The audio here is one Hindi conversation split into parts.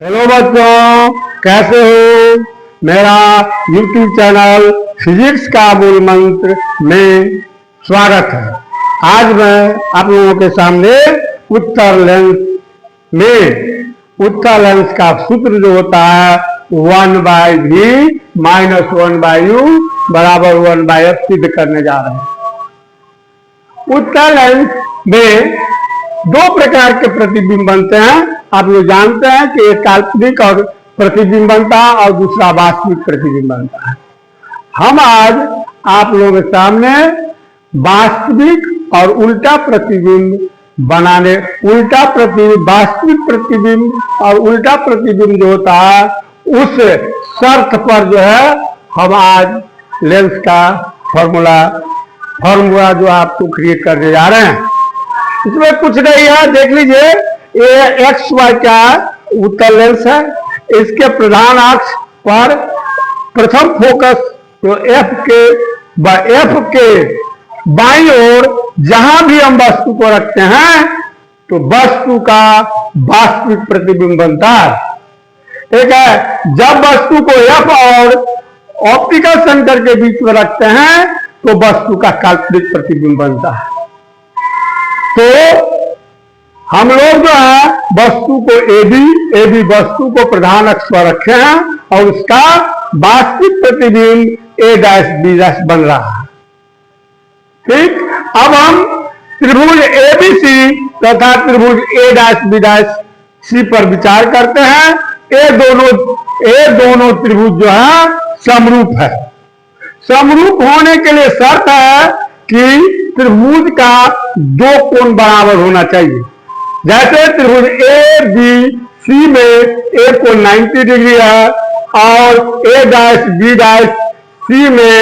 हेलो बच्चों, कैसे हो। मेरा YouTube चैनल फिजिक्स का मूल मंत्र में स्वागत है। आज मैं आप लोगों के सामने उत्तर लेंस का सूत्र जो होता है 1/v - 1/u बराबर 1/f सिद्ध करने जा रहे हैं। उत्तर लेंस में दो प्रकार के प्रतिबिंब बनते हैं। आप लोग जानते हैं कि एक काल्पनिक और प्रतिबिंब बनता है और दूसरा वास्तविक प्रतिबिंब बनता है। हम आज आप लोगों के सामने वास्तविक और उल्टा प्रतिबिंब वास्तविक प्रतिबिंब और उल्टा प्रतिबिंब जो होता है उस शर्त पर जो है हम आज लेंस का फॉर्मूला जो आपको क्रिएट करने जा रहे हैं। इसमें कुछ नहीं है, देख लीजिए। ये एक्स वाई का उत्तर लेंस है। इसके प्रधान अक्ष पर प्रथम फोकस तो एफ के बाईं ओर जहां भी हम वस्तु को रखते हैं तो वस्तु का वास्तविक प्रतिबिंब बनता है। ठीक है, जब वस्तु को एफ और ऑप्टिकल सेंटर के बीच में रखते हैं तो वस्तु का काल्पनिक प्रतिबिंब बनता है। तो हम लोग जो है वस्तु को एबी वस्तु को प्रधान अक्ष पर रखे हैं और उसका वास्तविक प्रतिबिंब a'(b' बन रहा है। ठीक, अब हम त्रिभुज एबीसी तथा त्रिभुज a'(b'(c) पर विचार करते हैं। ये दोनों त्रिभुज जो है समरूप है। समरूप होने के लिए शर्त है कि त्रिभुज का दो कोण बराबर होना चाहिए। जैसे त्रिभुज ए बी सी में एक कोण 90 डिग्री है और a'(b'(c) में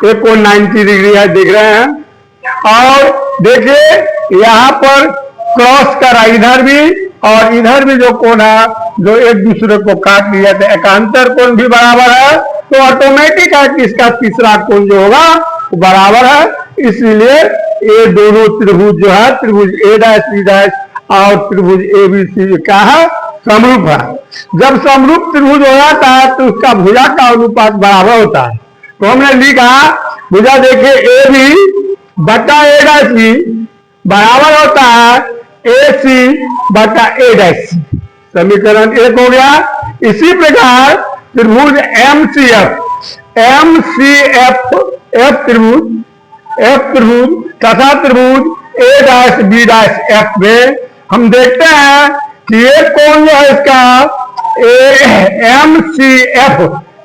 एक कोण 90 डिग्री है, देख रहे हैं। और देखिए यहाँ पर क्रॉस करा इधर भी और इधर भी जो कोण है जो एक दूसरे को काट लिया तो एकांतर कोण भी बराबर है। तो ऑटोमेटिक है कि इसका तीसरा कोण जो होगा वो बराबर है। इसलिए ये दोनों त्रिभुज जो है त्रिभुज a'(b' और त्रिभुज abc का है समरूप है। जब समरूप त्रिभुज हो जाता है तो उसका भुजा का अनुपात बराबर होता है। तो हमने लिखा भुजा देखिए ab बटा a'(b) बराबर होता है ac बटा a'(c)। समीकरण 1 हो गया। इसी प्रकार त्रिभुज MCF त्रिभुज तथा त्रिभुज a'(b'(f) में हम देखते हैं कि एक कोण जो है इसका MCF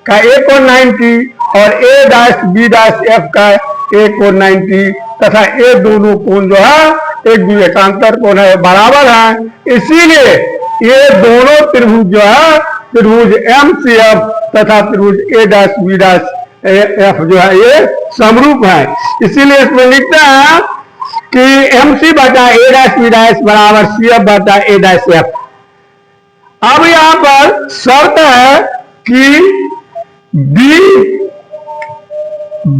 का एक कोण 90 और a'(b'(f) का एक कोण 90 तथा ये दोनों कोण जो है एक दूसरे एकांतर कोण है, बराबर है। इसीलिए ये दोनों त्रिभुज जो है त्रिभुज MCF तथा त्रिभुज a'(b'(f) जो है ये समरूप है। इसीलिए इसमें लिखते हैं कि MC बटा a'(b') बराबर CF बटा a'(f)। अब यहां पर शर्त है कि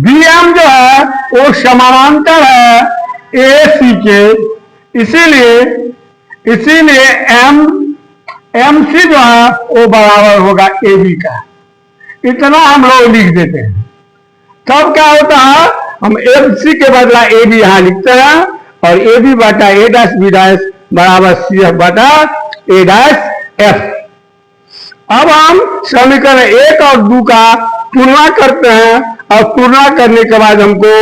BM जो है वो समानांतर है AC के। इसीलिए MC जो है वो बराबर होगा AB का। इतना हम लोग लिख देते हैं। तब क्या होता है, हम MC के बदला AB यहां लिखते हैं और AB बटा a'(b') बराबर CF बटा a'(f)। अब हम समीकरण 1 और 2 का तुलना करते हैं और तुलना करने के बाद हमको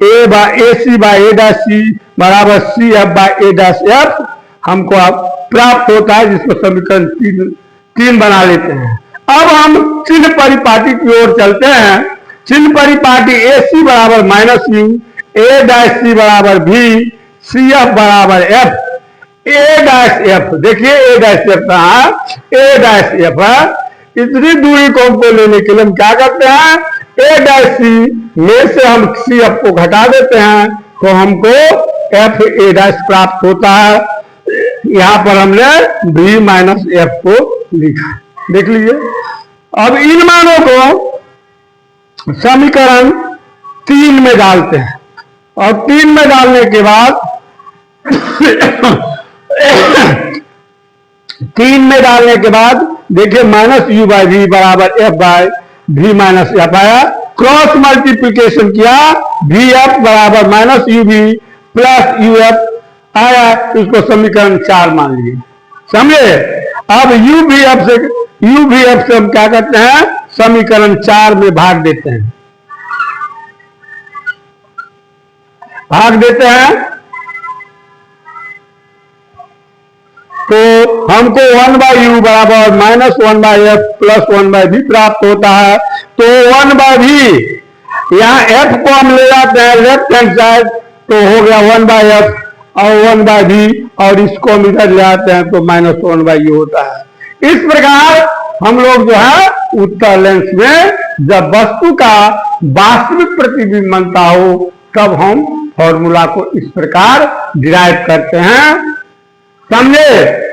AC बाई a'(c) बराबर CF बाई a'(f) हमको अब प्राप्त होता है, जिसको समीकरण 3 बना लेते हैं। अब हम चिन्ह परिपाटी की ओर चलते हैं। चिन्ह परिपाटी AC बराबर -u, a'(c) बराबर v, CF बराबर f। a'(f) देखिए a'(f) कहाँ a'(f) है। इतनी दूरी को हमको लेने के लिए हम क्या करते हैं, a'(c) में से हम CF को घटा देते हैं तो हमको f प्राप्त होता है। यहाँ पर हमने v - f को लिखा, देख लीजिए। अब इन मानों को समीकरण 3 में डालते हैं और 3 में डालने के बाद 3 में डालने के बाद देखिए माइनस यू बाई वी बराबर F by V minus F आया। क्रॉस मल्टीप्लीकेशन किया, वी एफ बराबर minus U V plus U F आया। इसको समीकरण 4 मान लीजिए, समझे। अब यू वी एफ से हम क्या करते हैं, समीकरण 4 में भाग देते हैं, तो हमको 1 बाई यू बराबर minus 1 by F plus 1 by V प्राप्त होता है। तो 1 बाई वी, यहां एफ को हम ले जाते हैं लेफ्ट हैंड साइड, तो हो गया 1 बाई एफ और 1 बाई वी, और इसको हम इधर ले आते हैं तो माइनस 1 बाई यू होता है। इस प्रकार हम लोग जो है उत्तर लेंस में जब वस्तु का वास्तविक प्रतिबिंब बनता हो तब हम फॉर्मूला को इस प्रकार डिराइव करते हैं, समझे।